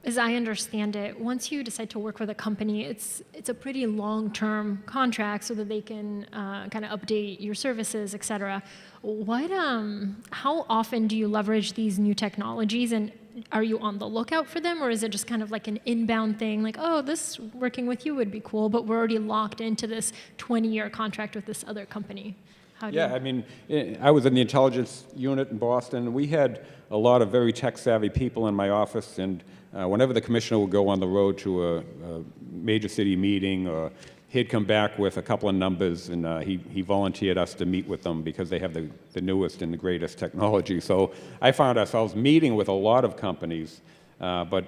As I understand it, once you decide to work with a company, it's a pretty long-term contract so that they can kind of update your services, et cetera. How often do you leverage these new technologies, and are you on the lookout for them, or is it just kind of like an inbound thing, like, oh, this working with you would be cool, but we're already locked into this 20-year contract with this other company? Yeah, I mean, I was in the intelligence unit in Boston. We had a lot of very tech-savvy people in my office, and whenever the commissioner would go on the road to a major city meeting, or he'd come back with a couple of numbers, and he volunteered us to meet with them because they have the newest and the greatest technology. So I found ourselves meeting with a lot of companies, but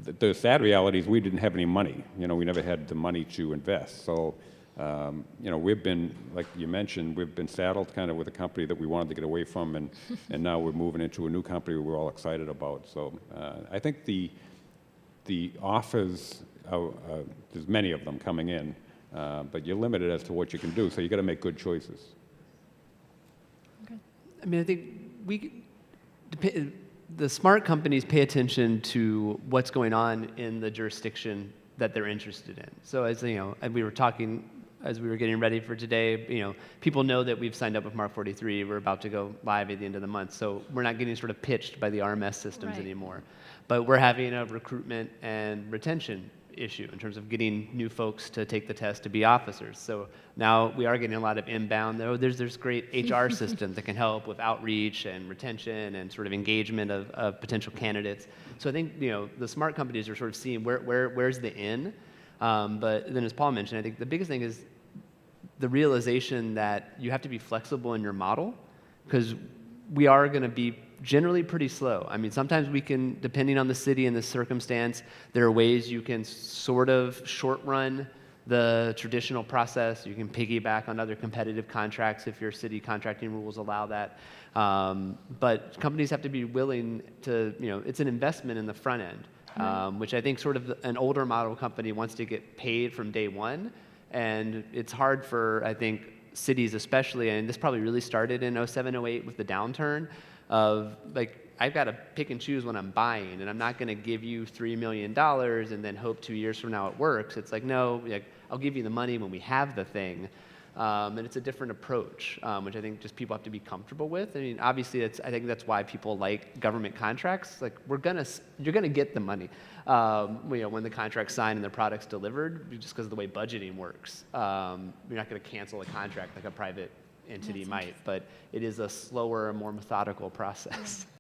the sad reality is we didn't have any money. We never had the money to invest. So we've been, like you mentioned, we've been saddled kind of with a company that we wanted to get away from, and now we're moving into a new company we're all excited about. So I think the offers, there's many of them coming in, but you're limited as to what you can do, so you got to make good choices. Okay. I mean, I think the smart companies pay attention to what's going on in the jurisdiction that they're interested in. So as we were talking, as we were getting ready for today, people know that we've signed up with Mark43. We're about to go live at the end of the month. So we're not getting sort of pitched by the RMS systems anymore. But we're having a recruitment and retention issue in terms of getting new folks to take the test to be officers. So now we are getting a lot of inbound. There's great HR systems that can help with outreach and retention and sort of engagement of potential candidates. So I think the smart companies are sort of seeing where's the in. But then as Paul mentioned, I think the biggest thing is the realization that you have to be flexible in your model, because we are going to be generally pretty slow. I mean, sometimes we can, depending on the city and the circumstance, there are ways you can sort of short run the traditional process. You can piggyback on other competitive contracts if your city contracting rules allow that. But companies have to be willing to, it's an investment in the front end, which I think sort of an older model company wants to get paid from day one. And it's hard for, I think, cities especially, and this probably really started in 07, 08 with the downturn, of like, I've got to pick and choose when I'm buying, and I'm not going to give you $3 million and then hope 2 years from now it works. It's like, no, I'll give you the money when we have the thing. And it's a different approach, which I think just people have to be comfortable with. I mean, obviously, I think that's why people like government contracts. Like, you're gonna get the money, when the contract's signed and the product's delivered, just because of the way budgeting works. You're not gonna cancel a contract like a private entity might, but it is a slower and more methodical process.